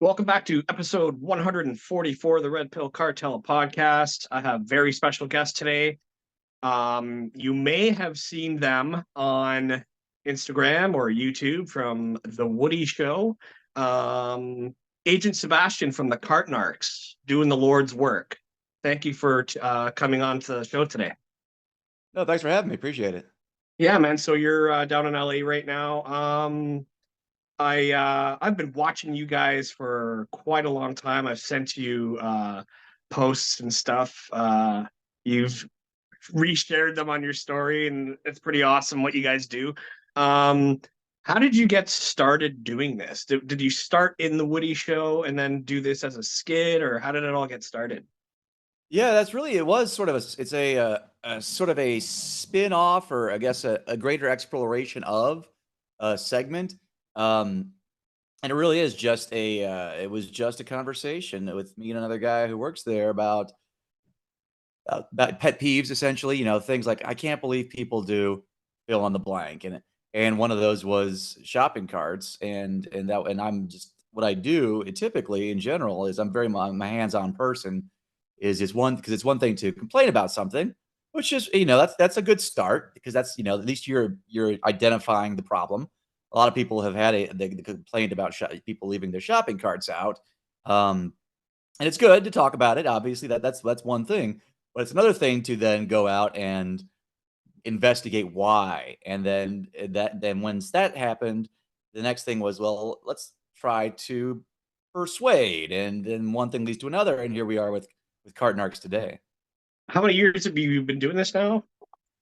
Welcome back to episode 144 of the Red Pill Cartel podcast. I have very special guest today. You may have seen them on Instagram or YouTube from The Woody Show. Agent Sebastian from the Cart Narcs, doing the Lord's work. Thank you for coming on to the show today. No, thanks for having me. Appreciate it. Yeah, man. So you're down in LA right now. I've been watching you guys for quite a long time. I've sent you posts and stuff. You've reshared them on your story, and it's pretty awesome what you guys do. Um, how did you get started doing this? Did you start in the Woody Show and then do this as a skit, or how did it all get started? Yeah, that's really it was sort of a sort of a spin-off or I guess a greater exploration of a segment. Um, and it really is just it was just a conversation with me and another guy who works there about pet peeves essentially, things like I can't believe people do fill in the blank and one of those was shopping carts and I'm just what I do typically in general is I'm a hands-on person is one because it's one thing to complain about something, which is that's a good start because that's at least you're identifying the problem. A lot of people have had they complained about people leaving their shopping carts out, um, and it's good to talk about it. Obviously, that's one thing, but it's another thing to then go out and investigate why, and then once that happened, the next thing was well, let's try to persuade, and then one thing leads to another, and here we are with Cart Narcs today. How many years have you been doing this now?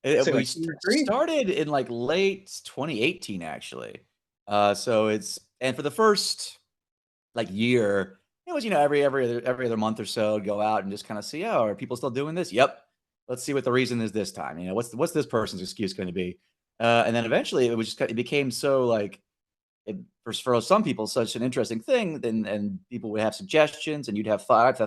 Say We like 2 or 3? started in like late 2018, actually. So it's and for the first like year, it was every other month or so, go out and just kind of see, oh, are people still doing this? Yep. Let's see what the reason is this time. What's this person's excuse going to be? And then eventually, it became so like for some people such an interesting thing. Then and people would have suggestions, and you'd have thoughts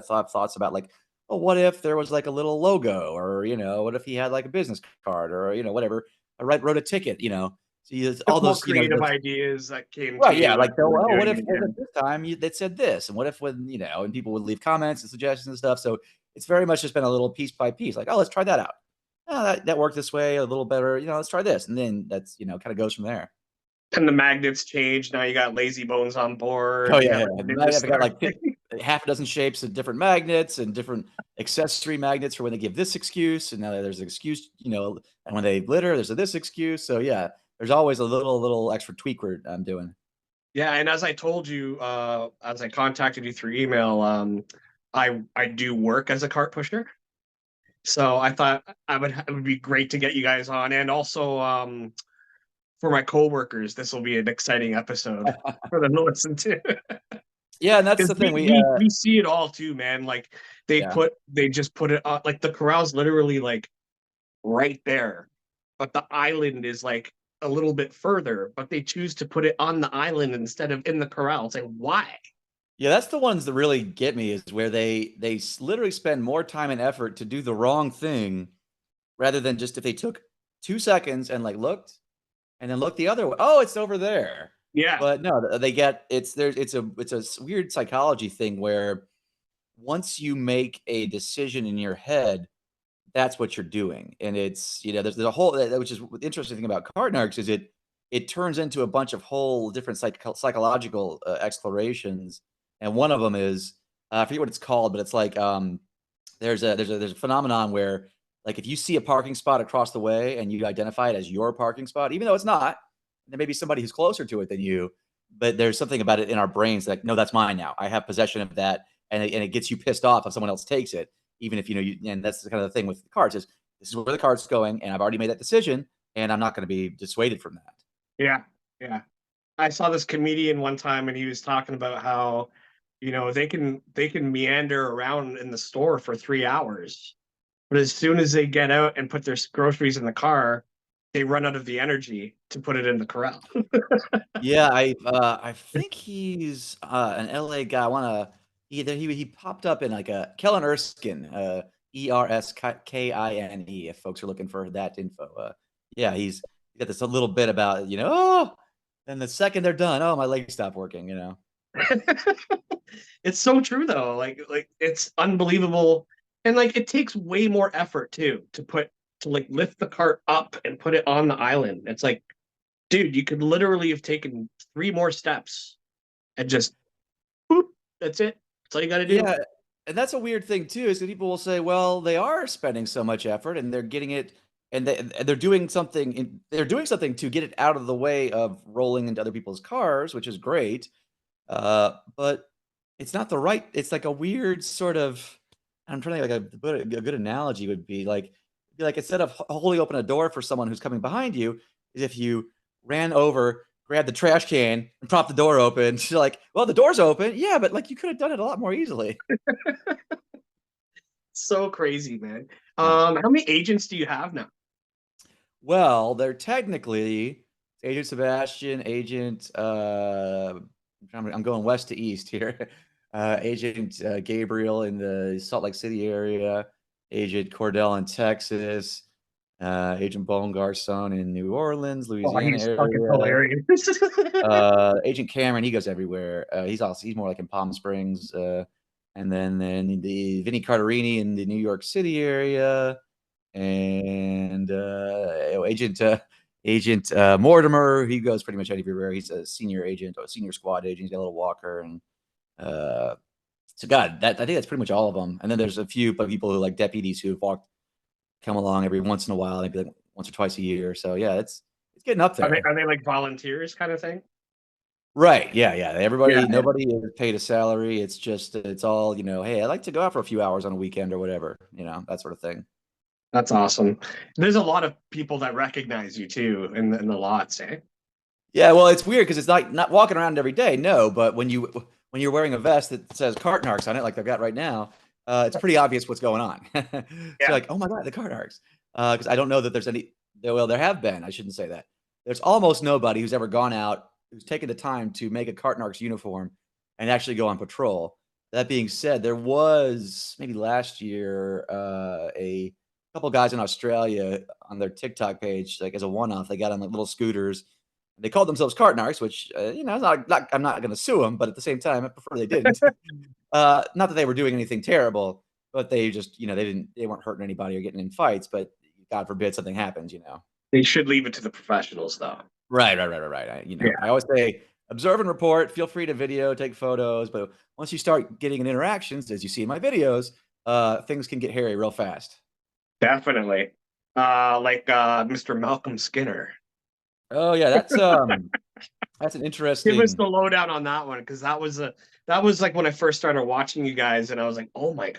about like, oh, what if there was like a little logo, or what if he had like a business card, or whatever. Wrote a ticket, So all Couple those, creative ideas that came to right, yeah, you as like, you oh, were oh, what doing if it at again. this time they said this, and what if when and people would leave comments and suggestions and stuff. So it's very much just been a little piece by piece, like, oh, let's try that out. Oh, that worked this way a little better. Let's try this, and then that's kind of goes from there. And the magnets changed. Now you got lazy bones on Oh board. You yeah, got yeah. like a ninja I've got star. like half a dozen shapes of different magnets and different accessory magnets for when they give this excuse, and now there's an excuse, and when they glitter, there's this excuse. So yeah, there's always a little extra tweak I'm doing. Yeah, and as I told you, as I contacted you through email, I do work as a cart pusher. So I thought it would be great to get you guys on, and also for my coworkers, this will be an exciting episode for them to listen to. Yeah, and that's Because the thing. we see it all too, man. Like Yeah. they just put it on, like the corral's literally like right there, but the island is like a little bit further, but they choose to put it on the island instead of in the corral. It's like, why? Yeah, that's the ones that really get me is where they literally spend more time and effort to do the wrong thing rather than just if they took 2 seconds and, like, looked and then looked the other way, "Oh, it's over there." Yeah, But no, they get it's a weird psychology thing where once you make a decision in your head, that's what you're doing, and it's there's a whole which is the interesting thing about card narcs is it turns into a bunch of whole different psychological, explorations, and one of them is, I forget what it's called, but it's like, there's a phenomenon where, like, if you see a parking spot across the way and you identify it as your parking spot, even though it's not, there may be somebody who's closer to it than you, but there's something about it in our brains like, "No, that's mine now. I have possession of that," and it gets you pissed off if someone else takes it, even if and that's the kind of the thing with the cards is, "This is where the card's going, and I've already made that decision, and I'm not gonna be dissuaded from that." yeah, yeah. I saw this comedian one time, and he was talking about how, they can meander around in the store for 3 hours, but as soon as they get out and put their groceries in the car, they run out of the energy to put it in the corral. Yeah, I think he's, an LA guy. I wanna either he popped up in, like, a Kellen Erskine, Erskine, if folks are looking for that info. Yeah, he got this a little bit about, "Oh," and the second they're done, "Oh, my leg stopped working," It's so true though. Like it's unbelievable. And like it takes way more effort too to like lift the cart up and put it on the island. It's like, dude, you could literally have taken three more steps and just boop, that's it. That's all you gotta do. Yeah, and that's a weird thing too, is that people will say, well, they are spending so much effort and they're getting it and they're doing something they're doing something to get it out of the way of rolling into other people's cars, which is great. But it's not the right it's like a weird sort of I'm trying to think like a good analogy would be like instead of holding open a door for someone who's coming behind you, is if you ran over, grabbed the trash can, and propped the door open. She's like, well, the door's open. Yeah, but like you could have done it a lot more easily. So crazy, man. Yeah. How many agents do you have now? Well, they're technically Agent Sebastian, Agent I'm going west to east here. Agent Gabriel in the Salt Lake City area, Agent Cordell in Texas, Agent Bone Garcon in New Orleans, Oh, Louisiana he's fucking area. hilarious. Agent Cameron, he goes everywhere. He's more like in Palm Springs, and then the Vinny Carterini in the New York City area, and Agent Mortimer, he goes pretty much everywhere. He's a senior agent, or a senior squad agent. He's got a little walker, and uh, so God, that I think that's pretty much all of them. And then there's a few people who like deputies who come along every once in a while, maybe like once or twice a year. So yeah, it's getting up there. Are they like volunteers kind of thing? Right. Yeah. Yeah. Yeah, Everybody, yeah. nobody is paid a salary. It's just, it's all, hey, I like to go out for a few hours on a weekend or whatever, that sort of thing. That's awesome. There's a lot of people that recognize you too in the lots, eh? Yeah. Well, it's weird because it's not walking around every day. No. But when you're wearing a vest that says Cart Narcs on it, like I've got right now, it's pretty obvious what's going on. So Yeah. like, oh my God, the Cart Narcs. Because I don't know that there's any, well, there have been, I shouldn't say that. There's almost nobody who's ever gone out, who's taken the time to make a Cart Narcs uniform and actually go on patrol. That being said, there was maybe last year a couple guys in Australia on their TikTok page, like as a one-off, they got on like little scooters. They called themselves Cart Narcs, which it's I'm not going to sue them, but at the same time, I prefer they didn't. Not that they were doing anything terrible, but they just they weren't hurting anybody or getting in fights. But God forbid something happens. They should leave it to the professionals though. Right. I Yeah, always say observe and report. Feel free to video, take photos, but once you start getting in interactions, as you see in my videos, things can get hairy real fast. definitely. Like Mr. Malcolm Skinner. Oh yeah, that's an Give us interesting. the lowdown on that one because that was like when I first started watching you guys, and I was like, oh my,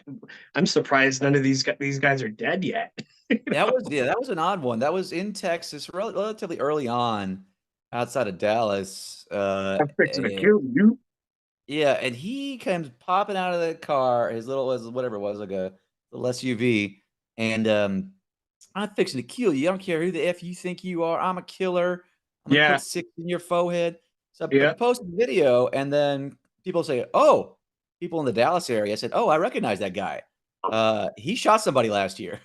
I'm surprised none of these guys are dead yet. You That know? was yeah, that was an odd one. That was in Texas, relatively early on, outside of Dallas. I'm fixing to kill you. Yeah, and he comes popping out of the car, his little was whatever it was, like a little SUV, and I'm fixing to kill you. I don't care who the F you think you are. I'm a killer. I'm gonna put Yeah, 6 in your forehead. So I yeah. posted the video, and then people say, "Oh," people in the Dallas area said, "Oh, I recognize that guy. He shot somebody last year."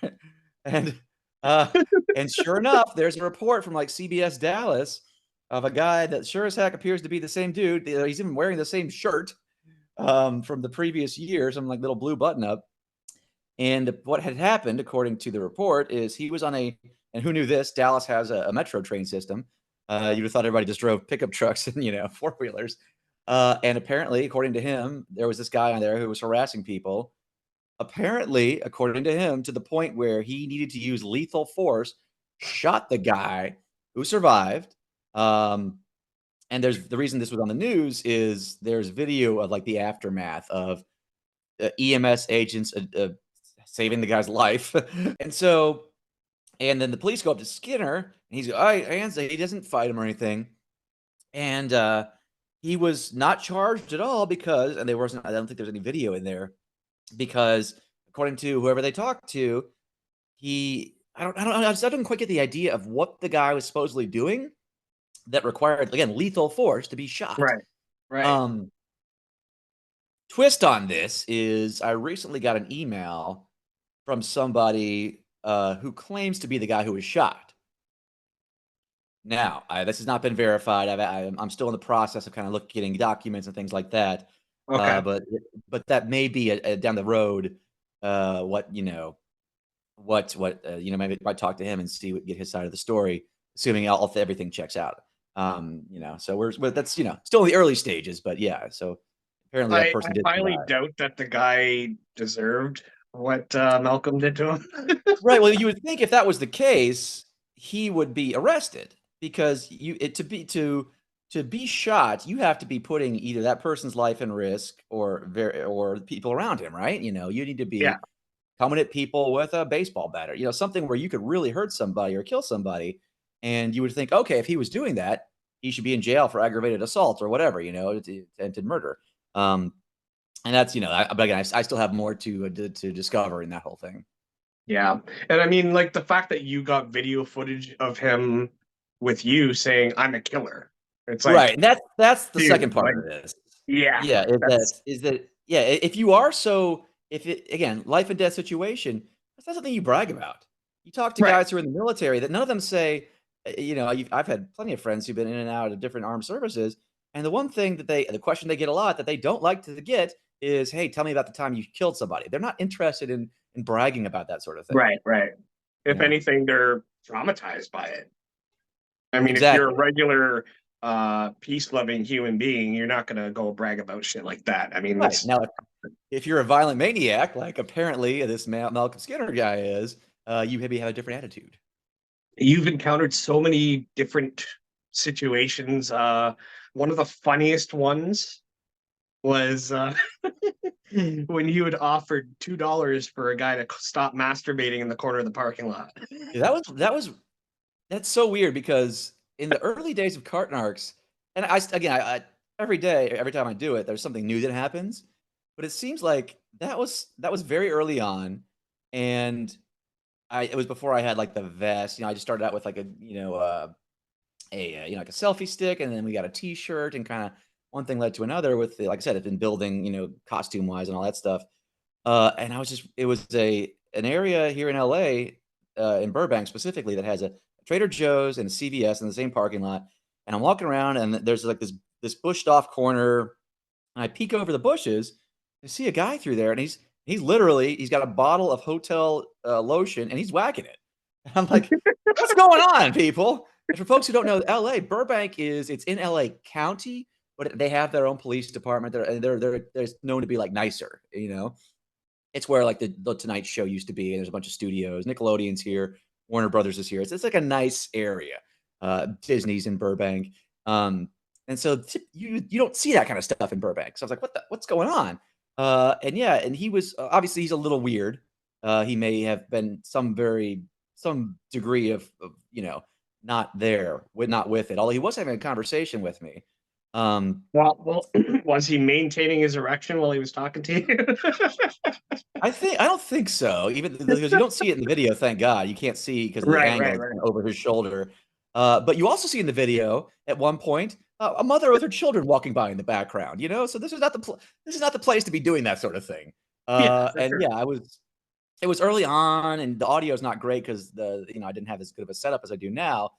And uh, and sure enough, there's a report from like CBS Dallas of a guy that sure as heck appears to be the same dude. He's even wearing the same shirt from the previous year, some like little blue button up. And what had happened, according to the report, is he was on and who knew this? Dallas has a metro train system. You'd have thought everybody just drove pickup trucks and four wheelers. And apparently, according to him, there was this guy on there who was harassing people. Apparently, according to him, to the point where he needed to use lethal force, shot the guy who survived. Um, and there's the reason this was on the news is there's video of like the aftermath of EMS agents saving the guy's life. And so, and then the police go up to Skinner, and he's all right, hands. He doesn't fight him or anything, and he was not charged at all because, and there wasn't. I don't think there's any video in there because, according to whoever they talked to, I don't quite get the idea of what the guy was supposedly doing that required again lethal force to be shot. Right, right. Um, Twist on this is I recently got an email from somebody who claims to be the guy who was shot. Now, this has not been verified. I'm still in the process of kind of getting documents and things like that. Okay. But that may be down the road. What you know, maybe I might talk to him and get his side of the story, assuming everything checks out. So but that's still in the early stages. But yeah, so apparently that I person did highly survive. doubt that the guy deserved what Malcolm did to him. Right. Well, you would think if that was the case, he would be arrested because to be shot, you have to be putting either that person's life in risk or people around him, right? You need to Yeah. be coming at people with a baseball bat or something where you could really hurt somebody or kill somebody, and you would think, okay, if he was doing that, he should be in jail for aggravated assault or whatever, attempted murder. Um, and that's but again, I still have more to discover in that whole thing. Yeah. And I mean, like the fact that you got video footage of him with you saying, I'm a killer. It's Right, like, and that's the second dude, part like, of this. yeah, Yeah, that's yeah, if you are so if it again, life and death situation, that's not something you brag about. You talk to right. guys who are in the military that none of them say, I've had plenty of friends who've been in and out of different armed services, and the question they get a lot that they don't like to get is, "Hey, tell me about the time you killed somebody." They're not interested in bragging about that sort of thing, Right, right. you If know? anything, they're traumatized by it. I mean, if you're a Exactly. regular peace-loving human being, you're not gonna go brag about shit like that. I mean, Right, that's now if you're a violent maniac, like apparently this Malcolm Skinner guy is, you maybe have a different attitude. you've encountered so many different situations. One of the funniest ones was when you had offered $2 for a guy to stop masturbating in the corner of the parking lot. Yeah, that's so weird because in the early days of Cart Narcs, and I every day, every time I do it, there's something new that happens. But it seems like that was very early on, and it was before I had like the vest. I just started out with like like a selfie stick, and then we got a T-shirt, and kind of one thing led to another. Like I said, I've been building, costume wise and all that stuff. And it was an area here in LA, in Burbank specifically, that has a Trader Joe's and a CVS in the same parking lot. And I'm walking around, and there's like this bushed off corner, and I peek over the bushes and see a guy through there, and he's got a bottle of hotel lotion, and he's whacking it. And I'm like, what's going on, people? And for folks who don't know, LA, Burbank it's in LA County, but they have their own police department. They're known to be like nicer. It's where, like, the Tonight Show used to be, and there's a bunch of studios. Nickelodeon's here, Warner Brothers is here. It's like a nice area. Disney's in Burbank. And so you don't see that kind of stuff in Burbank. So I was like, what's going on?" And yeah, and he was obviously he's a little weird. He may have been some degree of not with it. Although he was having a conversation with me. Well, was he maintaining his erection while he was talking to you? I don't think so, even because you don't see it in the video, thank God. You can't see because of the Right, angle, right, it's right. kinda over his shoulder. But you also see in the video, at one point, a mother with her children walking by in the background? So this is not the place to be doing that sort of thing. Yeah, for And sure. yeah, it was early on, and the audio is not great because I didn't have as good of a setup as I do now.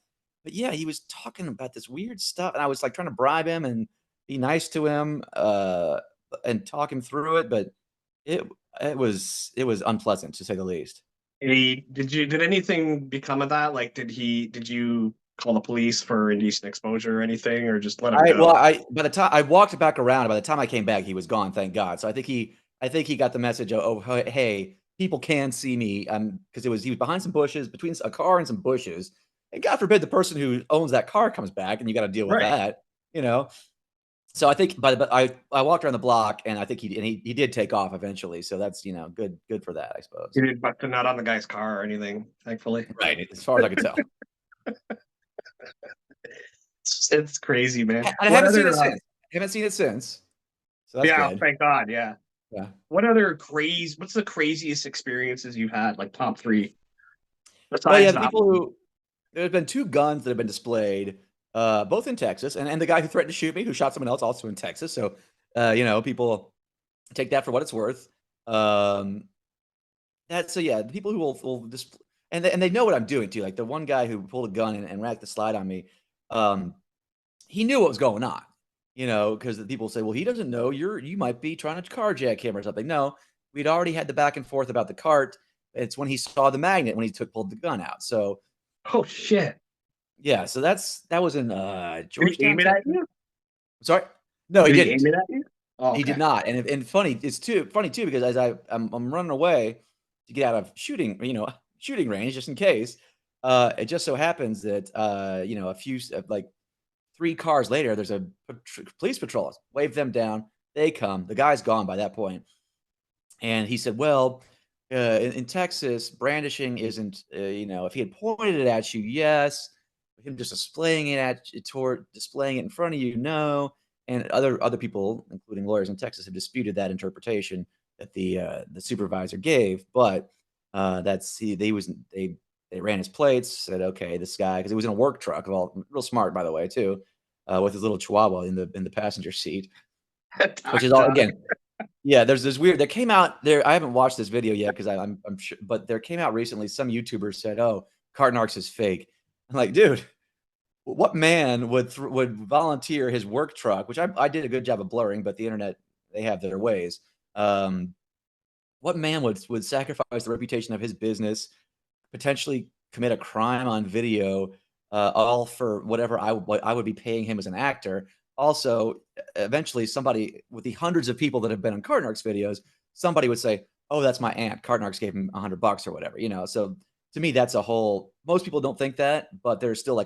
But yeah, he was talking about this weird stuff, and I was, like, trying to bribe him and be nice to him, and talk him through it, but it it was unpleasant, to say the least. Did anything become of that? Like, did you call the police for indecent exposure or anything, or just let him I well, go? I by the time I walked back around, by the time I came back, he was gone, thank God. So I think he got the message, "Oh, hey, people can see me," because he was behind some bushes, between a car and some bushes, and God forbid the person who owns that car comes back, and you gotta deal with Right. that, you know? So I think but I walked around the block, and I think he did take off eventually, so that's, good for that, I suppose. You didn't bust a nut on the guy's car or anything, thankfully. Right, as far as I could tell. It's crazy, man. I What haven't seen it other? since. Haven't seen it since, so that's Yeah, good. thank God. Yeah. Yeah. What other crazy? What's the craziest experiences you've had? Like top three Well, yeah, besides the that people one. who there's been 2 guns that have been displayed, both in Texas, and the guy who threatened to shoot me, who shot someone else, also in Texas, so, people take that for what it's worth. Um, yeah, the people who will just and they know what I'm doing too. Like the one guy who pulled a gun and racked the slide on me, um, he knew what was going on, because the people say, "Well, he doesn't know you might be trying to carjack him or something." No, we'd already had the back and forth about the cart. It's when he saw the magnet when he pulled the gun out. So Oh shit! yeah, so that was in Did he Georgetown, aim it at Texas. you? Sorry, no, he Did he aim didn't. it at you? Oh, He okay. did not, and funny, it's too funny too because as I'm running away to get out of shooting range just in case. It just so happens that a few like 3 cars later, there's a police patrol. Wave them down. They come. The guy's gone by that point, and he said, "Well, in Texas, brandishing isn't, if he had pointed it at you, yes. Him just displaying it displaying it in front of you, no." And other people, including lawyers in Texas, have disputed that interpretation that the supervisor gave. But that's he they was they ran his plates, said, "Okay, this guy," because it was in a work truck, well, real smart by the way too, with his little chihuahua in the passenger seat, which is all Doc. again yeah, there's this weird that came out there. I haven't watched this video yet because I'm sure, but there came out recently. Some YouTubers said, "Oh, Cart Narcs is fake." I'm like, dude, what man would volunteer his work truck, which I did a good job of blurring, but the internet they have their ways. Um, what man would sacrifice the reputation of his business, potentially commit a crime on video, all for whatever what I would be paying him as an actor. Also, eventually, somebody with the hundreds of people that have been on Cart Narcs videos, somebody would say, "Oh, that's my aunt. Cart Narcs gave him $100 or whatever." So to me, that's a whole. Most people don't think that, but there's still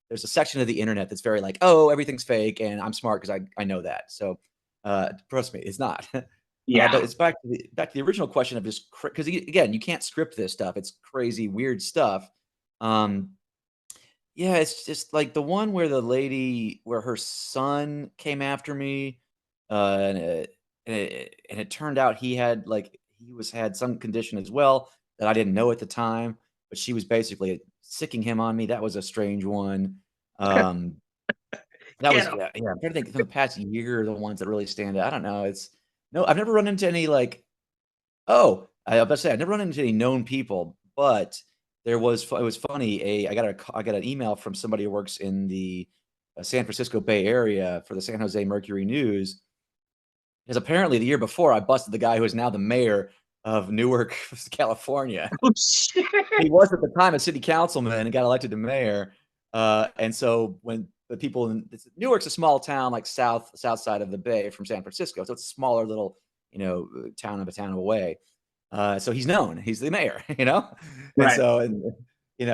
there's a section of the internet that's very like, "Oh, everything's fake," and I'm smart because I know that. So trust me, it's not. But Yeah. it's back to the original question of just because again, you can't script this stuff. It's crazy, weird stuff. Um, yeah, it's just like the one where the lady, where her son came after me, and it turned out he had some condition as well that I didn't know at the time, but she was basically sicking him on me. That was a strange one. Um, that Get was him. yeah. I'm trying to think from the past year, the ones that really stand out. I don't know. No, I've never run into any like oh, I was about to say, I've never run into any known people, but it was funny, I got an email from somebody who works in the, San Francisco Bay Area for the San Jose Mercury News, because apparently the year before, I busted the guy who is now the mayor of Newark, California. Oh shit! He was at the time a city councilman and got elected to mayor, and so when the people in Newark's a small town, like south side of the bay from San Francisco, so it's a smaller little, town away. So he's known. He's the mayor, And Right. so he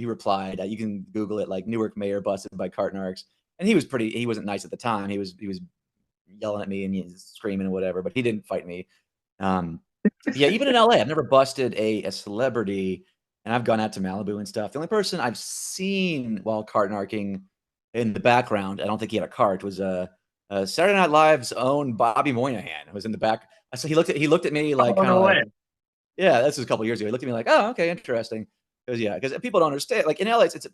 replied, you can Google it, like Newark mayor busted by Cart Narcs. And he wasn't nice at the time. He was yelling at me and screaming and whatever, but he didn't fight me. Um, yeah, even in LA, I've never busted a celebrity, and I've gone out to Malibu and stuff. The only person I've seen while cart narking in the background, I don't think he had a cart, was Saturday Night Live's own Bobby Moynihan, who was in the back. So he looked at me like Oh kind of no like, way. yeah, this was a couple years ago. He looked at me like, oh, okay, interesting. Because people don't understand. Like in LA, it's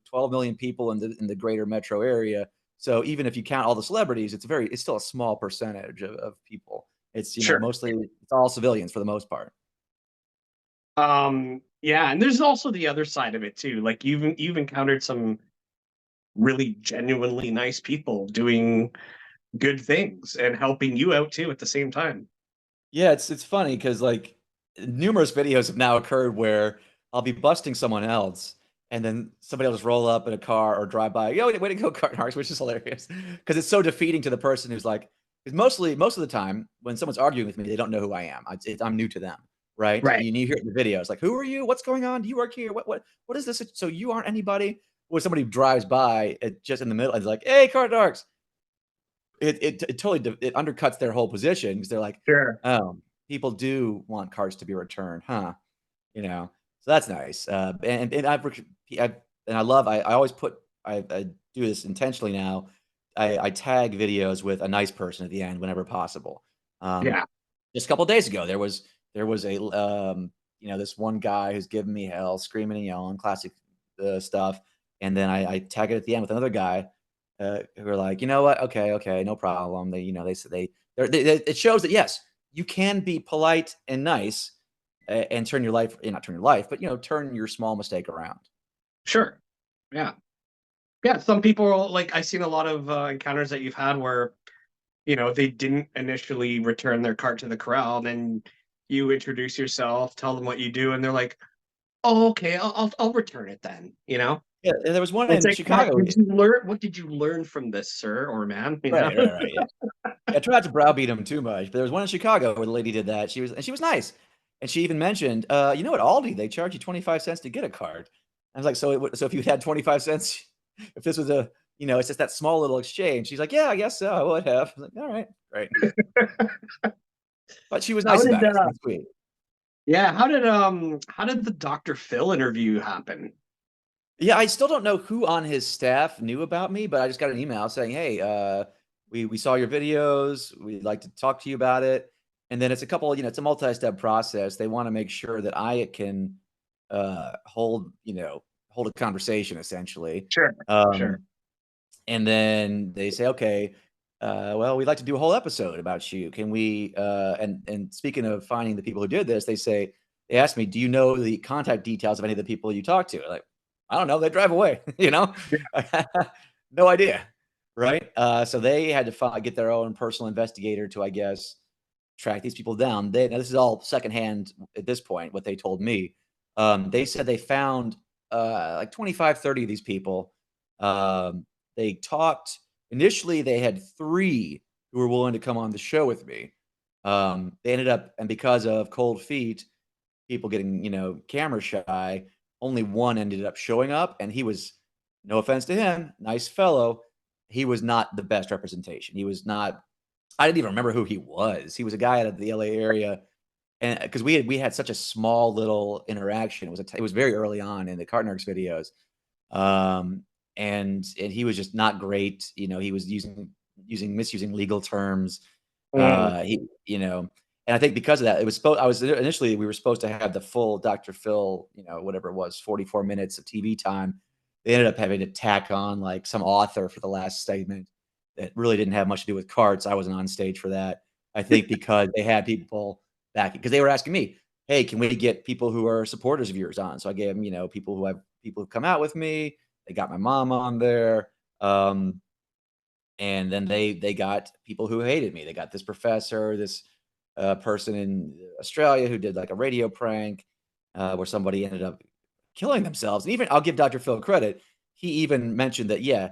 12 million people in the greater metro area. So even if you count all the celebrities, it's still a small percentage of people. It's Sure. mostly it's all civilians for the most part. Yeah, and there's also the other side of it too. Like you've encountered some really genuinely nice people doing good things and helping you out too at the same time. Yeah, it's funny because like numerous videos have now occurred where I'll be busting someone else, and then somebody will just roll up in a car or drive by. Yo, way to go, Cart Narcs, which is hilarious because it's so defeating to the person who's like, because most of the time when someone's arguing with me, they don't know who I am. I'm new to them, right? Right. You hear it in the videos like, who are you? What's going on? Do you work here? What is this? So you aren't anybody? When somebody drives by just in the middle and is like, hey, Cart Narcs, it totally it undercuts their whole position because they're like, Sure. "Oh, people do want cards to be returned, huh?" So that's nice. And I always I do this intentionally now. I tag videos with a nice person at the end whenever possible. Um, Yeah. just a couple days ago, there was this one guy who's giving me hell, screaming and yelling, classic stuff. And then I tag it at the end with another guy who are like, you know what? Okay, okay, no problem. They, they said it shows that yes, you can be polite and nice and turn your life, not turn your life, but turn your small mistake around. Sure. Yeah. Yeah. Some people, like, I've seen a lot of encounters that you've had where, they didn't initially return their cart to the corral, and then you introduce yourself, tell them what you do, and they're like, "Oh, okay, I'll return it then." Yeah, and there was one It's in like, "What Chicago. did you learn? What did you learn from this, sir or ma'am?" Right, right, right. Yeah. Yeah, try not to browbeat him too much, but there was one in Chicago where the lady did that. She was nice, and she even mentioned, at Aldi they charge you 25 cents to get a card. I was like, so if you had 25 cents, if this was it's just that small little exchange. She's like, yeah, I guess so. I would have. I was like, all right, great. But she was How nice did about it. She was sweet. Yeah, how did the Dr. Phil interview happen? Yeah, I still don't know who on his staff knew about me, but I just got an email saying, "Hey, we saw your videos. We'd like to talk to you about it." And then it's a couple, it's a multi-step process. They want to make sure that I can hold a conversation essentially. Sure, sure. Um, and then they say, "Okay, well, we'd like to do a whole episode about you. Can we?" And speaking of finding the people who did this, they asked me, "Do you know the contact details of any of the people you talked to?" Like, I don't know. They drive away. No idea, right? So they had to get their own personal investigator to, I guess, track these people down. Now this is all secondhand at this point. What they told me, they said they found like 25, 30 of these people. Um, they talked initially. They had 3 who were willing to come on the show with me. They ended up, and because of cold feet, people getting camera shy, only one ended up showing up, and he was, no offense to him, nice fellow. He was not the best representation. He was not. I didn't even remember who he was. He was a guy out of the LA area, and because we had such a small little interaction. It was very early on in the Cart Narcs videos, um, and he was just not great. He was misusing legal terms. Mm, He and I think because of that, we were supposed to have the full Dr. Phil, whatever it was, 44 minutes of TV time. They ended up having to tack on like some author for the last segment that really didn't have much to do with carts. I wasn't on stage for that. I think because they had people back, because they were asking me, "Hey, can we get people who are supporters of yours on?" So I gave them, people who come out with me. They got my mom on there. And then they got people who hated me. They got this professor, this person in Australia who did like a radio prank where somebody ended up killing themselves. And even I'll give Dr. Phil credit. He even mentioned that, yeah,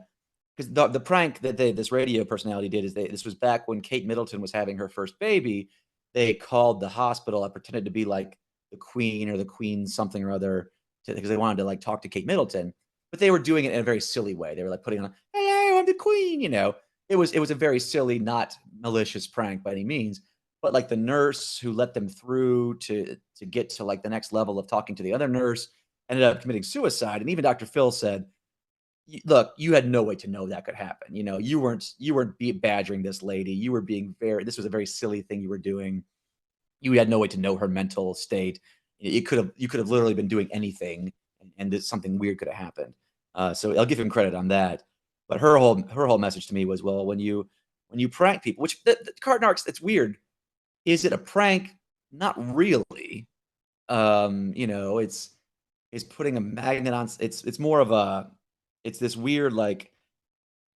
because the prank that this radio personality did is this was back when Kate Middleton was having her first baby. They called the hospital. I pretended to be like the queen or the queen something or other because they wanted to like talk to Kate Middleton, but they were doing it in a very silly way. They were like putting on, "Hello, I'm the queen," It was a very silly, not malicious prank by any means, but, like, the nurse who let them through to get to, like, the next level of talking to the other nurse ended up committing suicide, and even Dr. Phil said, Look, you had no way to know that could happen, you weren't be badgering this lady, you were being this was a very silly thing you were doing. You had no way to know her mental state. You could have literally been doing anything, and that something weird could have happened. So I'll give him credit on that. But her whole message to me was, well, when you prank people, which the Cart Narcs, it's weird. Is it a prank? Not really. It's putting a magnet on. It's more of a. It's this weird, like,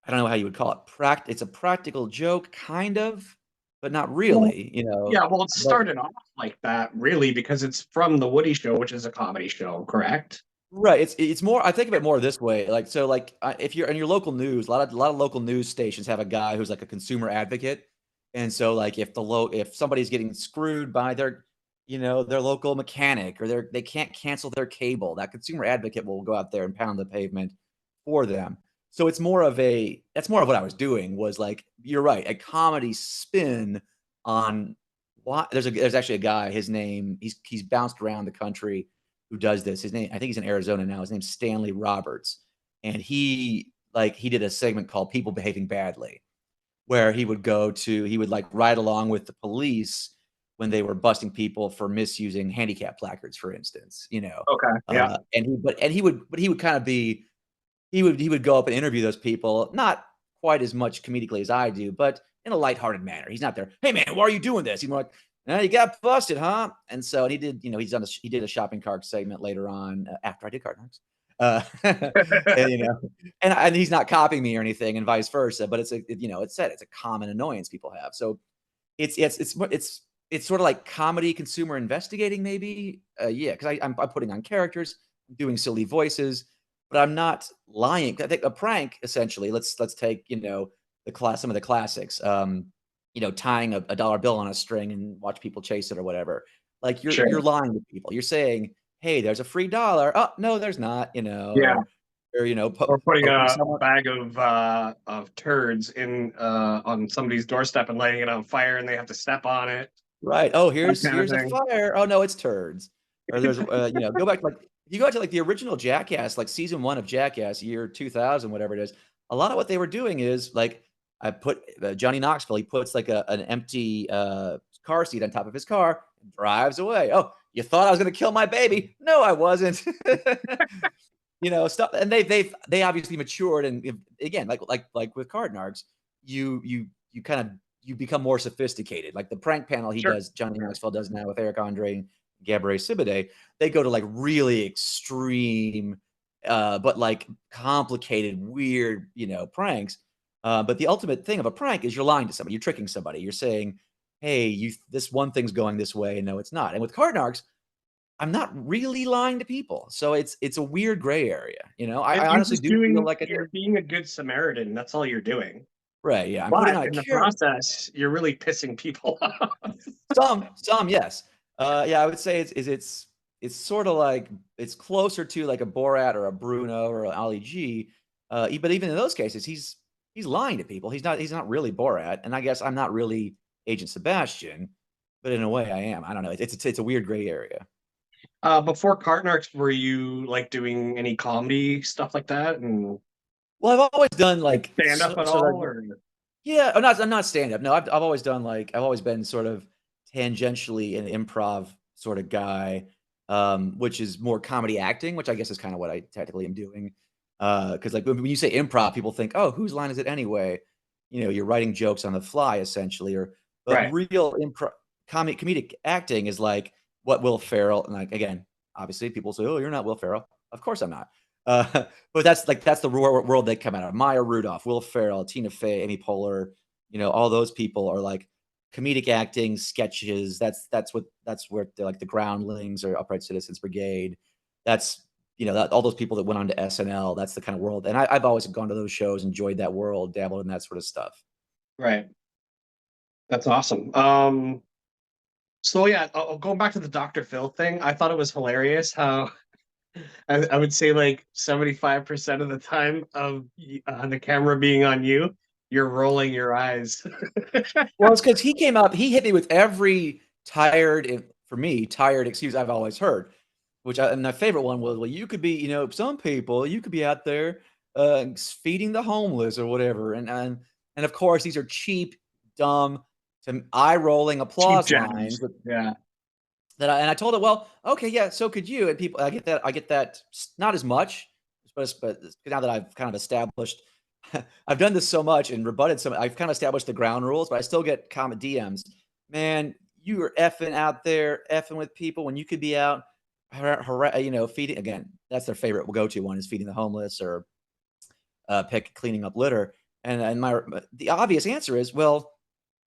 I don't know how you would call it. It's a practical joke, kind of, but not well, really. yeah, well, it But started off like that, really, because it's from The Woody Show, which is a comedy show, correct? right, it's more, I think of it more this way, like, so, like, if you're in your local news, a lot of local news stations have a guy who's like a consumer advocate, and so, like, if somebody's getting screwed by their local mechanic, or they can't cancel their cable, that consumer advocate will go out there and pound the pavement for them. So that's more of what I was doing, was like, you're right, a comedy spin on why there's actually a guy, his name, he's bounced around the country who does this. His name, I think he's in Arizona now. His name's Stanley Roberts. And he did a segment called People Behaving Badly, where he would like ride along with the police when they were busting people for misusing handicap placards, for instance, Okay, yeah. he would kind of be, he would go up and interview those people, not quite as much comedically as I do, but in a lighthearted manner. He's not there, "Hey man, why are you doing this?" He's more like, Now you got busted, huh? And so, and he did, he did a shopping cart segment later on after I did Cart Narcs. And, and he's not copying me or anything, and vice versa. But it's a common annoyance people have. So it's sort of like comedy consumer investigating, maybe. Yeah, because I'm putting on characters, doing silly voices, but I'm not lying. I think a prank, essentially. Let's take some of the classics. Tying a dollar bill on a string and watch people chase it or whatever. Like you're Sure. lying to people. You're saying, "Hey, there's a free dollar." Oh no, there's not. Yeah. Or Or putting poking a someone. bag of turds in on somebody's doorstep and lighting it on fire, and they have to step on it. Right. Oh, That here's kind of here's a thing. fire. Oh no, it's turds. Or there's go back to like you go back to like the original Jackass, like season 1 of Jackass, year 2000, whatever it is. A lot of what they were doing is like I put Johnny Knoxville, he puts like an empty car seat on top of his car and drives away. Oh, you thought I was gonna kill my baby? No, I wasn't. Stuff, and they obviously matured, and again, like with Cart Narcs, you kind of you become more sophisticated. Like the prank panel Sure. Johnny Knoxville does now with Eric Andre and Gabrielle Sidibe, they go to like really extreme, but like complicated, weird, pranks. But the ultimate thing of a prank is you're lying to somebody, you're tricking somebody, you're saying, "Hey, this one thing's going this way," and no, it's not. And with Cart Narcs, I'm not really lying to people. So it's a weird gray area, I You're honestly just do feel doing. like I did. You're being a good Samaritan. That's all you're doing. Right, yeah, I'm putting But on a in the character. process, you're really pissing people off. Some, yes. Yeah, I would say it's sorta like it's closer to like a Borat or a Bruno or a Ali G, but even in those cases, he's lying to people. He's not really Borat, and I guess I'm not really Agent Sebastian, but in a way I am. I don't know. It's a weird gray area. Before Cart Narcs, were you like doing any comedy stuff like that, and Well, I've always done like like stand up at sort of. all, or Yeah, I'm not stand-up. No, I've always done, like I've always been sort of tangentially an improv sort of guy, which is more comedy acting, which I guess is kinda what I technically am doing. Because like, when you say improv, people think, "Oh, whose line is it anyway?" You're writing jokes on the fly essentially, but right? real comedic acting is like what Will Ferrell, and, like, again, obviously, people say, "Oh, you're not Will Ferrell." Of course I'm not. Uh, but that's the world they come out of. Maya Rudolph, Will Ferrell, Tina Fey, Amy Poehler, all those people are like comedic acting sketches. That's where they're like the Groundlings or Upright Citizens Brigade. That's all those people that went on to SNL. That's the kind of world, and I've always gone to those shows, enjoyed that world, dabbled in that sort of stuff. Right. That's awesome. So yeah, going back to the Dr. Phil thing, I thought it was hilarious how I would say like 75% of the time of the camera being on you, you're rolling your eyes. Well, it's because he came up, he hit me with every for me, tired excuse I've always heard, and my favorite one was, "Well, you could be, some people, you could be out there, feeding the homeless or whatever." And of course, these are cheap, dumb, to eye-rolling Cheap applause lines jabs. Yeah. I told him, "Well, okay, yeah, so could you." And people, I get that not as much, but now that I've kind of established, I've done this so much and rebutted some. I've kind of established the ground rules, but I still get comment DMs. Man, you are effing out there, effing with people when you could be out, feeding. Again, that's their favorite go-to one is feeding the homeless or cleaning up litter. And the obvious answer is, well,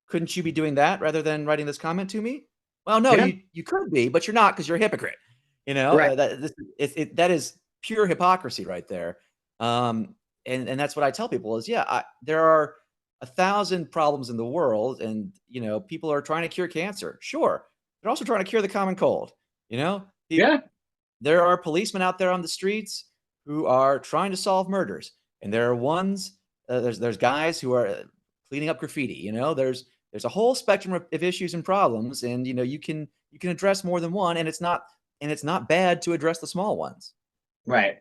couldn't you be doing that rather than writing this comment to me? Well, no, Yeah. you could be, but you're not because you're a hypocrite. Right. That is pure hypocrisy right there. And that's what I tell people is, yeah, there are 1,000 problems in the world, and people are trying to cure cancer. Sure, they're also trying to cure the common cold. You know, Pe- Yeah. there are policemen out there on the streets who are trying to solve murders, and there are there's guys who are cleaning up graffiti. There's a whole spectrum of issues and problems, and you can address more than one, and it's not bad to address the small ones. Right.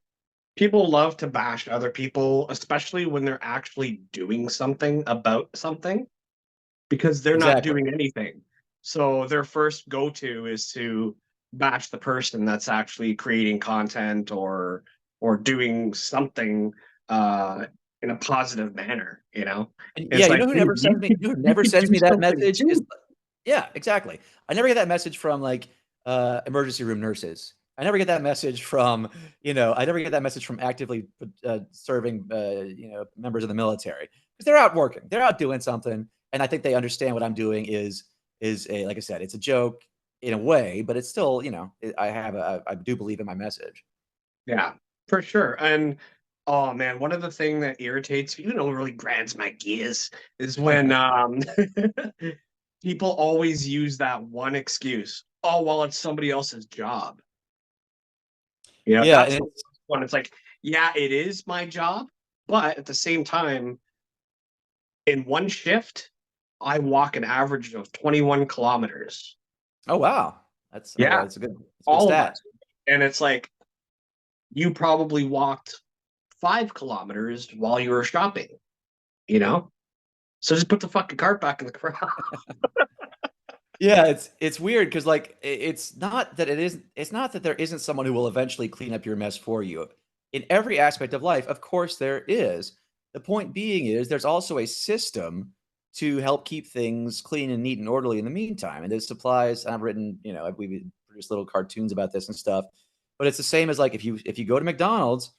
People love to bash other people, especially when they're actually doing something about something, because they're not Exactly. doing anything. So their first go-to is to bash the person that's actually creating content or doing something uh in a positive manner. And yeah, It's like, who dude, never sends me you could do that something message is too. Yeah, exactly. I never get that message from like emergency room nurses. I never get that message from, I never get that message from actively serving, members of the military because they're out working, they're out doing something, and I think they understand what I'm doing is a like I said, it's a joke in a way, but it's still, I do believe in my message. Yeah, for sure. And oh man, one of the thing that irritates me, really grinds my gears is when people always use that one excuse. Oh, well, it's somebody else's job. Yeah, That's and the worst one. It's like, yeah, it is my job, but at the same time, in one shift, I walk an average of 21 kilometers. oh wow, Yeah, that's a good all of stat. us. And it's like you probably walked 5 kilometers while you were shopping, you know? So just put the fucking cart back in the corral. Yeah, it's weird because like it's not that there isn't someone who will eventually clean up your mess for you. In every aspect of life, of course there is. The point being is there's also a system to help keep things clean and neat and orderly in the meantime. And this applies, I've written, we've produced little cartoons about this and stuff. But it's the same as like if you go to McDonald's,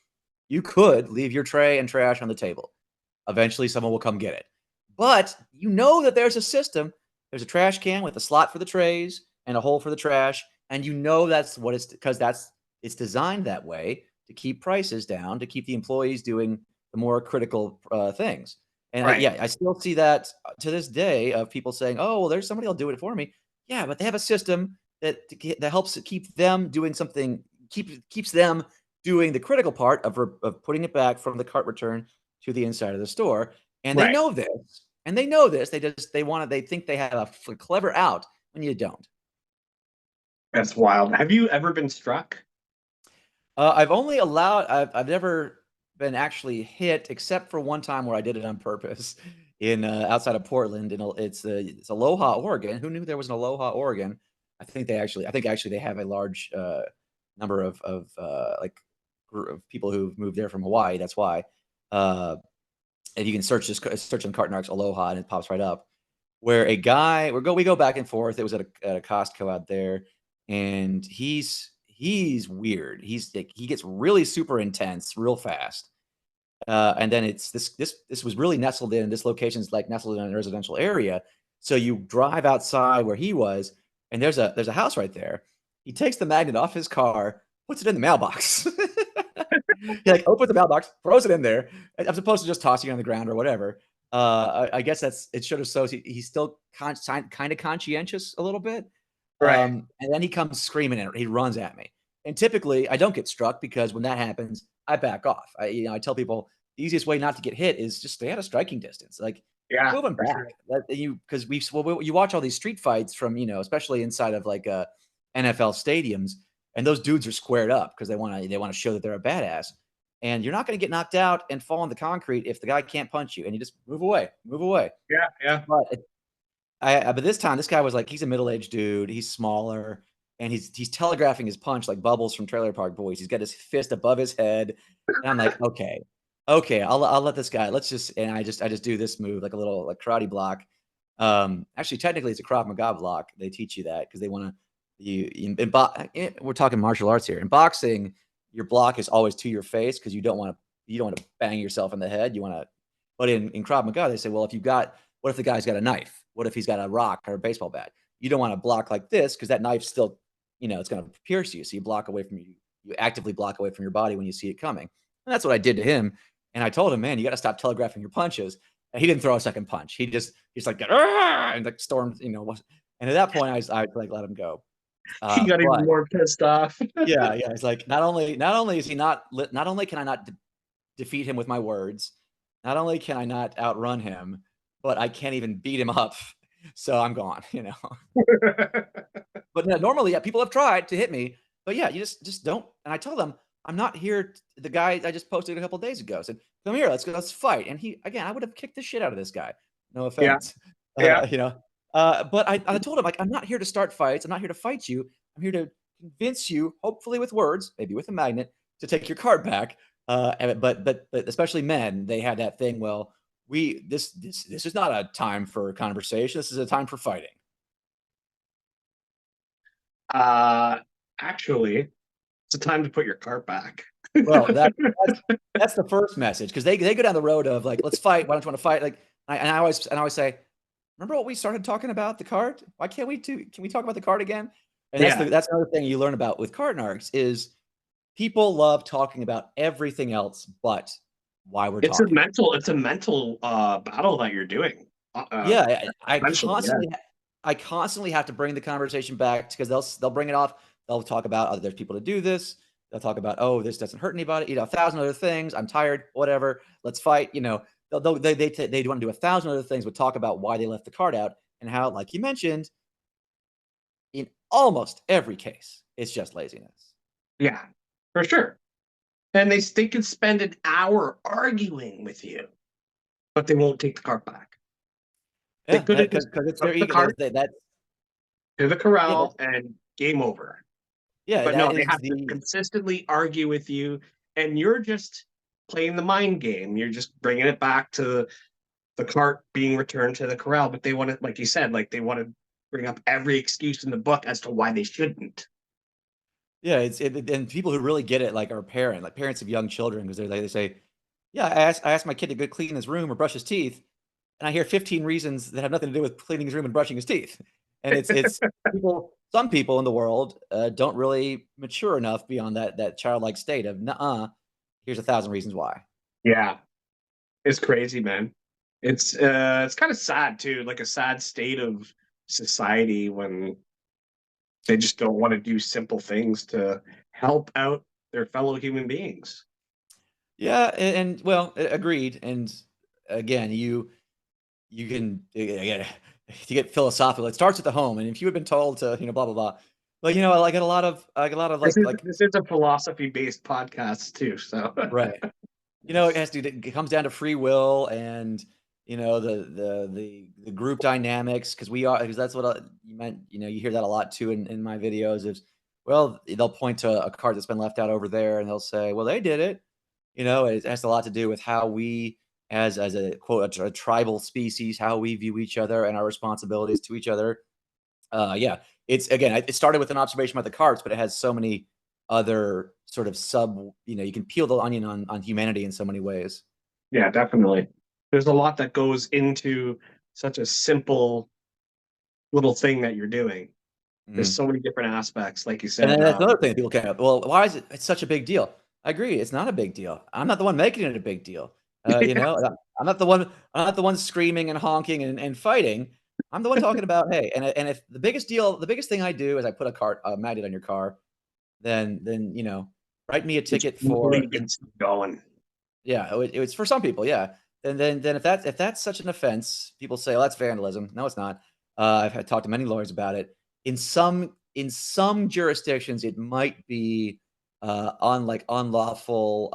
you could leave your tray and trash on the table. Eventually someone will come get it. But you know that there's a system. There's a trash can with a slot for the trays and a hole for the trash, and you know that's what it's because that's it's designed that way to keep prices down, to keep the employees doing the more critical things. And Right. I still see that to this day of people saying, "Oh, well, there's somebody will do it for me." Yeah, but they have a system that helps keep them doing something, keeps them doing the critical part of putting it back from the cart return to the inside of the store, and they Right. know this. And they know this. They think they have a clever out when you don't. That's wild. Have you ever been struck? I've never been actually hit except for one time where I did it on purpose in outside of Portland. It's Aloha, Oregon. Who knew there was an Aloha, Oregon? I think actually they have a large number of like of people who've moved there from Hawaii. That's why. Uh, and you can search on Cart Narcs Aloha and it pops right up. Where a guy we go back and forth. It was at a Costco out there, and he's weird. He's like he gets really super intense real fast. And then it's this was really nestled in. This location is like nestled in a residential area. So you drive outside where he was, and there's a house right there. He takes the magnet off his car, puts it in the mailbox. He like opens the mailbox, throws it in there, as opposed to just tossing it on the ground or whatever. I guess it should have shows he's still kind of conscientious a little bit. Right. And then he comes screaming and he runs at me. And typically, I don't get struck because when that happens, I back off. I tell people the easiest way not to get hit is just stay at a striking distance. Like Yeah, moving for back. sure. Because you watch all these street fights from especially inside of like NFL stadiums, and those dudes are squared up because they want to show that they're a badass. And you're not going to get knocked out and fall on the concrete if the guy can't punch you, and you just move away, move away. Yeah, yeah. But but this time, this guy was like, he's a middle-aged dude. He's smaller, and he's telegraphing his punch like Bubbles from Trailer Park Boys. He's got his fist above his head, and I'm like, okay, I'll let this guy. Let's just and I just do this move like a little like karate block. Actually, technically, it's a Krav Maga block. They teach you that because they want to we're talking martial arts here. In boxing, your block is always to your face because you don't want to bang yourself in the head. You want to, but in Krav Maga, they say, well, what if the guy's got a knife? What if he's got a rock or a baseball bat? You don't want to block like this because that knife's still, it's going to pierce you. So you block away from you actively block away from your body when you see it coming. And that's what I did to him. And I told him, man, you got to stop telegraphing your punches. And he didn't throw a second punch. He's like, and like stormed, and at that point, I like let him go. He got even But more pissed off. yeah, yeah, it's like not only is he not only can I not defeat him with my words, not only can I not outrun him, but I can't even beat him up. So I'm gone. But no, normally, yeah, people have tried to hit me, but yeah, you just don't. And I tell them I'm not here. The guy I just posted a couple days ago said, "Come here, let's fight." And he again, I would have kicked the shit out of this guy. No Yeah, offense, yeah. uh, you know. But I told him like I'm not here to start fights. I'm not here to fight you. I'm here to convince you, hopefully with words, maybe with a magnet, to take your card back. But especially men, they had that thing. Well, this is not a time for conversation. This is a time for fighting. Uh, actually, it's a time to put your cart back. Well, that's that's the first message because they go down the road of like, let's fight. Why don't you want to fight? Like, I always say, remember what we started talking about the cart? Why can't we do? Can we talk about the cart again? And Yeah, that's another thing you learn about with Cart Narcs is people love talking about everything else but why we're talking. it's a mental battle that you're doing. Yeah, Essentially, yeah. I constantly have to bring the conversation back because they'll bring it off. They'll talk about, "Oh, there's people to do this." They'll talk about, "Oh, this doesn't hurt anybody," 1,000 other things. "I'm tired, whatever, let's fight," they wanna do 1,000 other things, but talk about why they left the card out and how, like you mentioned, in almost every case, it's just laziness. Yeah, for sure. And they could spend an hour arguing with you, but they won't take the cart back. They Yeah, could have because just it's their took the ego. cart That's to the yeah, corral and game over. But that no, they is have to the consistently argue with you, and you're just playing the mind game. You're just bringing it back to the cart being returned to the corral. But they want to, like you said, like they want to bring up every excuse in the book as to why they shouldn't. yeah, and people who really get it, like, are like, parents of young children, because they say, "Yeah, I asked my kid to go clean his room or brush his teeth, and I hear 15 reasons that have nothing to do with cleaning his room and brushing his teeth." And it's some people in the world, don't really mature enough beyond that childlike state of, "Nuh-uh, here's 1,000 reasons why." Yeah, it's crazy, man. It's kind of sad too, like a sad state of society when they just don't want to do simple things to help out their fellow human beings. Yeah, and well, agreed, and again, you can again, to get philosophical, it starts at the home, and if you had been told to, blah, blah, blah. But, I get a lot of, This is a philosophy based podcast too, so right. It comes down to free will and, the group dynamics because that's what you meant. You hear that a lot too in my videos is, well, they'll point to a card that's been left out over there and they'll say, well, they did it. It has a lot to do with how we, as a quote, a tribal species, how we view each other and our responsibilities to each other. Yeah, it started with an observation about the cards, but it has so many other sort of you can peel the onion on humanity in so many ways. yeah, definitely. There's a lot that goes into such a simple little thing that you're doing. There's Mhm. so many different aspects, like you And then said. that's another thing people care about. Well, why is it's such a big deal? I agree, it's not a big deal. I'm not the one making it a big deal. I'm not the one screaming and honking and fighting. I'm the one talking about, "Hey," and if the biggest thing I do is I put a magnet on your car, then, write me a Which ticket for really gets them going. yeah, it's for some people, yeah. And then if that's such an offense, people say, "Oh, that's vandalism." No, it's not. I've had talked to many lawyers about it. In some jurisdictions, it might be on like unlawful,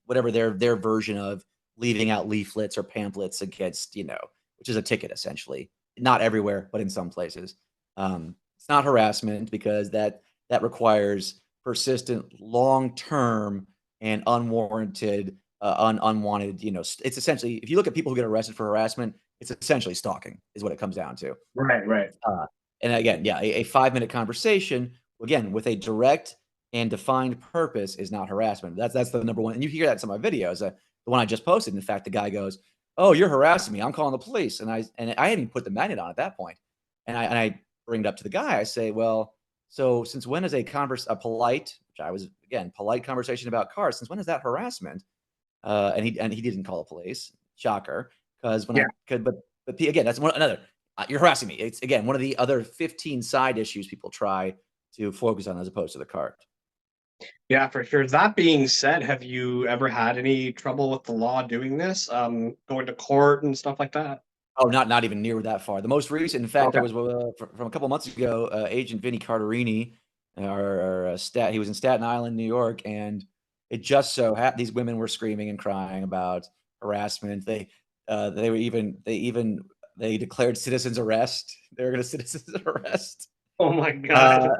whatever their version of leaving out leaflets or pamphlets against, which is a ticket essentially. Not everywhere, but in some places. It's not harassment because that requires persistent, long term and unwarranted, unwanted. It's essentially if you look at people who get arrested for harassment, it's essentially stalking, is what it comes down to. Right, right. Uh, and again, yeah, a 5-minute conversation, again, with a direct and defined purpose is not harassment. That's the number one. And you hear that in some of my videos. The one I just posted, in fact, the guy goes, "Oh, you're harassing me. I'm calling the police." And I hadn't even put the magnet on at that point. And I bring it up to the guy. I say, "Well, so since when is a polite, which I was again polite conversation about cars? Since when is that harassment?" And he didn't call the police. Shocker, because when Yeah, I could, again, that's another. You're harassing me. It's again one of the other 15 side issues people try to focus on as opposed to the cart. yeah, for sure. That being said, have you ever had any trouble with the law doing this? Going to court and stuff like that? Oh, not even near that far. The most recent, in fact, Okay. there was from a couple months ago. Agent Vinny Carterini, he was in Staten Island, New York, and it just so happened these women were screaming and crying about harassment. They declared citizens arrest. They were going to citizens arrest. Oh my God. Uh,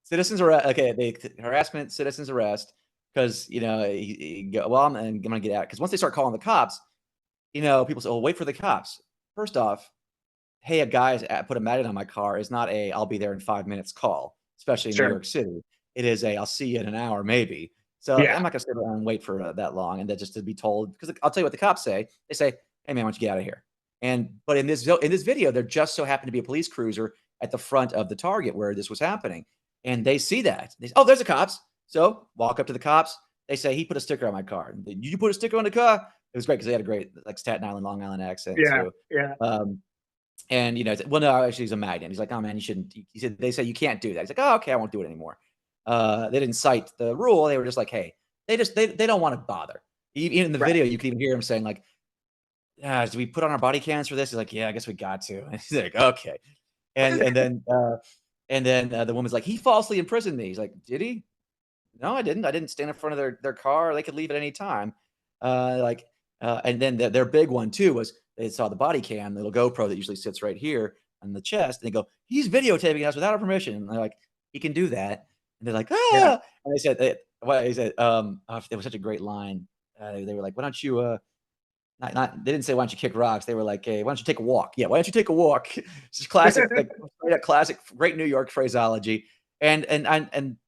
Citizens arrest. Okay, harassment, citizens arrest, because well, I'm gonna get out because once they start calling the cops, people say, "Oh, wait for the cops." First off, hey, a guy's put a magnet on my car is not a "I'll be there in 5 minutes" call, especially in New Sure. York City. It is a "I'll see you in an hour, maybe." So Yeah. I'm not gonna sit around and wait for that long, and then just to be told because I'll tell you what the cops say. They say, "Hey man, why don't you get out of here?" But in this video, there just so happened to be a police cruiser at the front of the Target where this was happening, and they see that. They say, "Oh, there's the cops." So walk up to the cops. They say he put a sticker on my car. Did you put a sticker on the car? It was great because they had a great like Staten Island, Long Island accent Yeah. too. Yeah. Um, and well, no, actually, he's a magnet. He's like, oh man, you shouldn't. He said they say you can't do that. He's like, oh, okay, I won't do it anymore. They didn't cite the rule. They were just like, hey, they don't want to bother. Even in the Right. video, you can even hear him saying like, do we put on our body cams for this? He's like, yeah, I guess we got to. And he's like, okay. And then the woman's like, he falsely imprisoned me. He's like, did he? No, I didn't. I didn't stand in front of their car. They could leave at any time. Like, and then their big one too was they saw the body cam, the little GoPro that usually sits right here on the chest, and they go, "He's videotaping us without our permission." And they're like, "He can do that." And they're like, Yeah. "Ah!" And they said, "What?" He said, oh, it was such a great line. They were like, "Why don't you?" Not they didn't say, "Why don't you kick rocks?" They were like, "Hey, why don't you take a walk?" Yeah, why don't you take a walk? It's classic, like straight up classic, great New York phraseology. And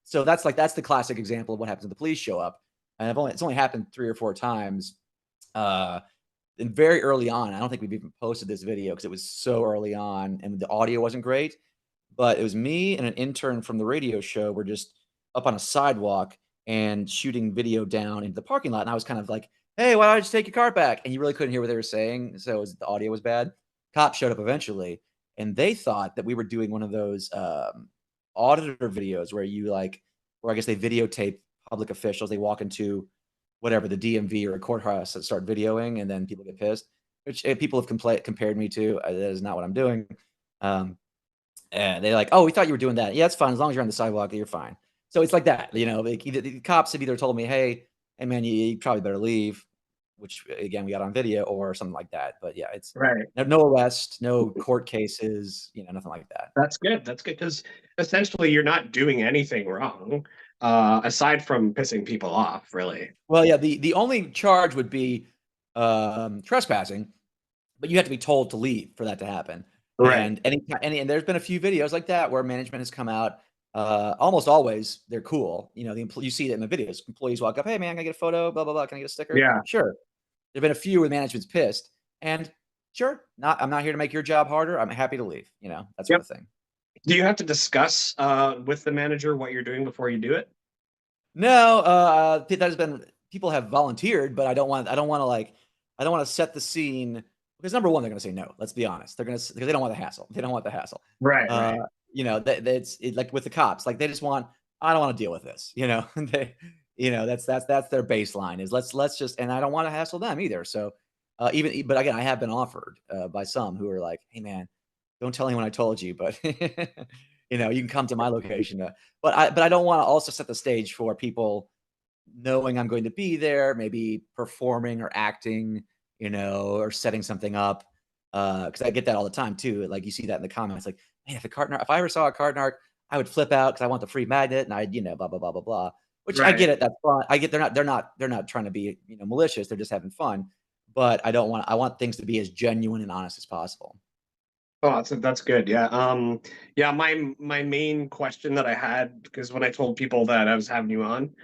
so that's the classic example of what happens when the police show up. And it's only happened 3 or 4 times. Uh, and very early on, I don't think we've even posted this video because it was so early on and the audio wasn't great. But it was me and an intern from the radio show. We're just up on a sidewalk and shooting video down into the parking lot. And I was kind of like, "Hey, why don't I just take your car back?" And you really couldn't hear what they were saying, so the audio was bad. Cops showed up eventually, and they thought that we were doing one of those, auditor videos where where I guess they videotape public officials. They walk into whatever, the DMV or a courthouse and start videoing, and then people get pissed, which, people have compared me to. That is not what I'm doing. Um, and they're like, "Oh, we thought you were doing that." "Yeah, it's fine. As long as you're on the sidewalk, you're fine." So it's like that, like, either the cops have either told me, "Hey, man, you probably better leave," which, again, we got on video or something like that. But yeah, it's Right. no arrest, no court cases, nothing like that. That's good. That's good because essentially you're not doing anything wrong, aside from pissing people off, really. Well, yeah, the only charge would be, trespassing, but you have to be told to leave for that to happen. Right. And there's been a few videos like that where management has come out. Almost always they're cool. You see it in the videos. Employees walk up, "Hey man, can I get a photo? Blah blah blah. Can I get a sticker?" Yeah. Sure. There've been a few where management's pissed, and sure, I'm not here to make your job harder. I'm happy to leave. That sort Yep. of thing. Do you have to discuss with the manager what you're doing before you do it? No, that has been people have volunteered, but I don't wanna set the scene because number 1, they're gonna say no, let's be honest. They're gonna because they don't want the hassle. They don't want the hassle. Right. Right. That's it like with the cops, like, they just want, "I don't wanna deal with this," you know? They that's their baseline is let's just and I don't wanna hassle them either, so, but again, I have been offered, by some who are like, "Hey, man, don't tell anyone I told you, but, you can come to my location." But I don't wanna also set the stage for people knowing I'm going to be there, maybe performing or acting, or setting something up. Because I get that all the time too. Like, you see that in the comments, like, "Man, if I ever saw a cart narc, I would flip out because I want the free magnet and I'd, blah, blah, blah, blah, blah." Which I Right. get it, that's fine. I get they're not trying to be, malicious, they're just having fun. But I want things to be as genuine and honest as possible. Oh, that's good. Yeah. Yeah. My main question that I had, because when I told people that I was having you on,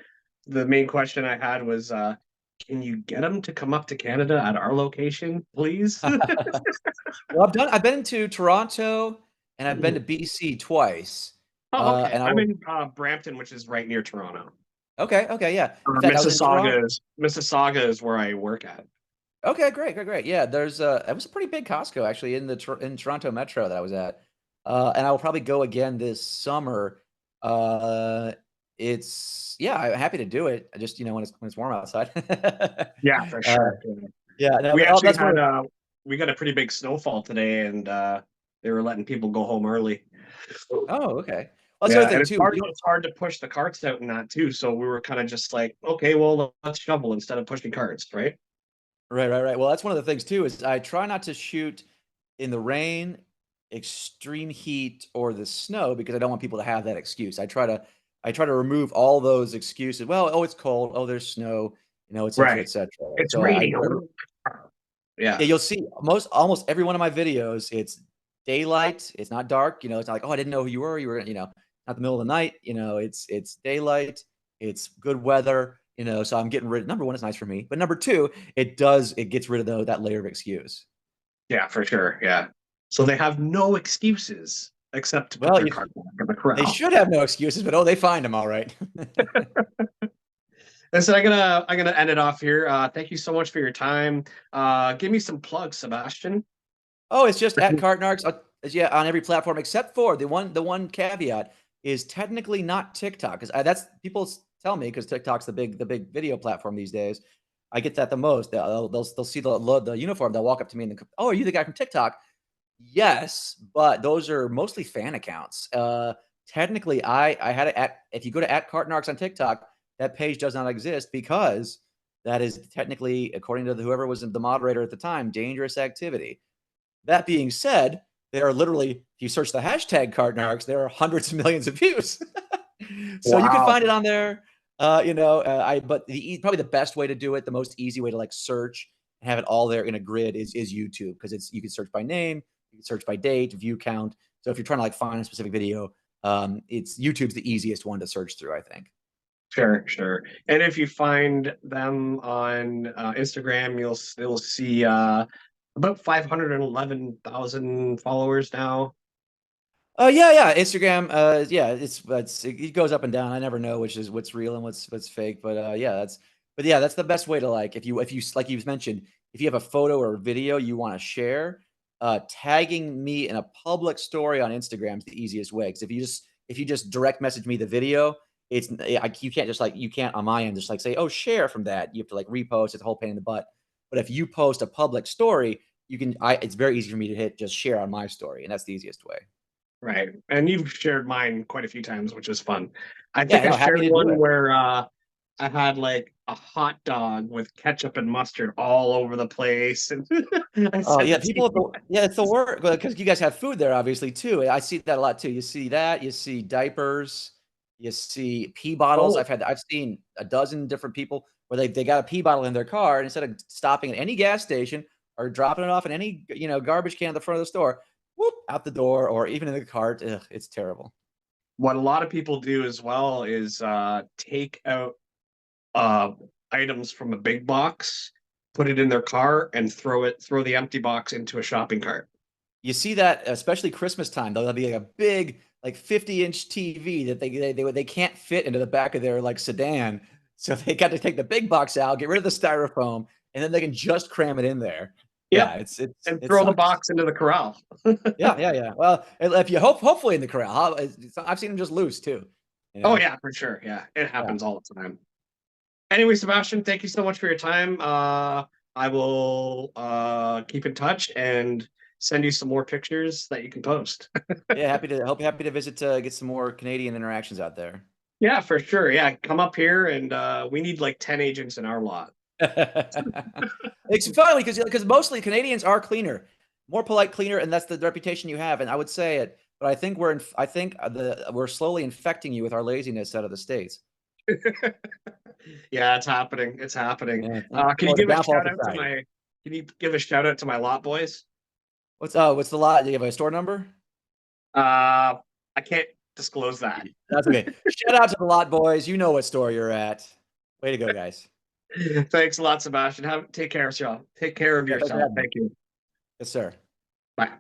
the main question I had was, can you get them to come up to Canada at our location, please? Well, I've been to Toronto and I've been to BC twice. Oh, okay. And I I'm will in Brampton, which is right near Toronto. Okay, yeah. In fact, I was in Toronto. Mississauga is where I work at. Okay, great, great, great. Yeah, it was a pretty big Costco actually in Toronto Metro that I was at. And I will probably go again this summer. Uh, I'm happy to do it. I just, when it's warm outside. Yeah, for Uh, sure. yeah, no, We actually that's one had of we got a pretty big snowfall today, and they were letting people go home early. Oh, okay. Well, that's the other Yeah, and thing too. it's hard to push the carts out and that too. So we were kind of just like, okay, well, let's shovel instead of pushing carts, right? Right, right, right. Well, that's one of the things too is I try not to shoot in the rain, extreme heat, or the snow because I don't want people to have that excuse. I try to remove all those excuses. Well, oh, it's cold. Oh, there's snow. Et cetera, et Right. cetera. It's So I raining. yeah, Yeah. you'll see almost every one of my videos. It's daylight. It's not dark. You know, it's not like, oh, I didn't know who you were. You were, not the middle of the night. You know, it's daylight. It's good weather. You know, so I'm getting rid. Number one, it's nice for me, but number two, it gets rid of that layer of excuse. Yeah, for sure. Yeah. So they have no excuses except to put Well, their cart back in the they corral. should have no excuses, but oh, they find them all right. Listen, I'm gonna end it off here. Thank you so much for your time. Give me some plugs, Sebastian. Oh, it's just at Cart Narcs, yeah, on every platform except for the one caveat is technically not TikTok, 'cause that's people tell me, because TikTok's the big video platform these days. I get that the most. They'll see the uniform, they'll walk up to me and "Oh, are you the guy from TikTok?" Yes, but those are mostly fan accounts. Technically, I had it at if you go to at Cart Narcs on TikTok, that page does not exist because that is technically, according to whoever was the moderator at the time, dangerous activity. That being said, there are literally, if you search the hashtag Cart there are hundreds of millions of views. So you can Wow. find it on there. But probably the best way to do it, the most easy way to like search and have it all there in a grid is YouTube, because you can search by name, you can search by date, view count. So if you're trying to like find a specific video, it's YouTube's the easiest one to search through, I think. Sure, sure. And if you find them on Instagram, you'll see about 511,000 followers now. Yeah, yeah. Instagram, yeah, it goes up and down. I never know which is what's real and what's fake. But yeah, that's the best way to like if you like you mentioned, if you have a photo or a video you want to share, tagging me in a public story on Instagram is the easiest way. Because if you just direct message me the video, you can't just like you can't on my end just like say, oh, share from that. You have to like repost. It's a whole pain in the butt. But if you post a public story, it's very easy for me to hit just share on my story, and that's the easiest way. Right. And you've shared mine quite a few times, which is fun. I Yeah, think I no, happy shared to do one it. where I had like a hot dog with ketchup and mustard all over the place. And I Oh, sent yeah, it to you. yeah, it's the work because you guys have food there obviously too. I see that a lot too. You see that, you see diapers, you see pee bottles. Oh, I've seen a dozen different people where they got a pee bottle in their car, and instead of stopping at any gas station or dropping it off in any, garbage can at the front of the store, whoop, out the door or even in the cart. Ugh, it's terrible. what a lot of people do as well is take out uh, items from a big box, put it in their car, and throw the empty box into a shopping cart. You see that, especially Christmas time, there'll be like a big, like 50-inch TV that they can't fit into the back of their like sedan, so they got to take the big box out, get rid of the styrofoam, and then they can just cram it in there. Yep, Yeah, and it throw the sucks. box into the corral. Yeah, yeah, yeah. Well, if you hopefully in the corral, I've seen them just loose too. You Oh know, yeah, for sure. Yeah, it yeah, happens all the time. Anyway, Sebastian, thank you so much for your time. I will keep in touch and send you some more pictures that you can post. yeah. Happy to visit, get some more Canadian interactions out there. Yeah, for sure. Yeah, come up here and we need like 10 agents in our lot. It's funny because mostly Canadians are cleaner, more polite, cleaner, and that's the reputation you have. And I would say it, but I think we're slowly infecting you with our laziness out of the states. Yeah, it's happening. It's happening. Yeah, Can you or the give a downfall of shout out to society. my can you give a shout out to my lot boys? What's the lot? Do you have a store number? I can't disclose that. That's okay. Shout out to the lot boys. You know what store you're at. Way to go, guys. Thanks a lot, Sebastian. Take care of yourself. Take care of Yeah, thanks for yourself. having me. Thank you. Yes, sir. Bye.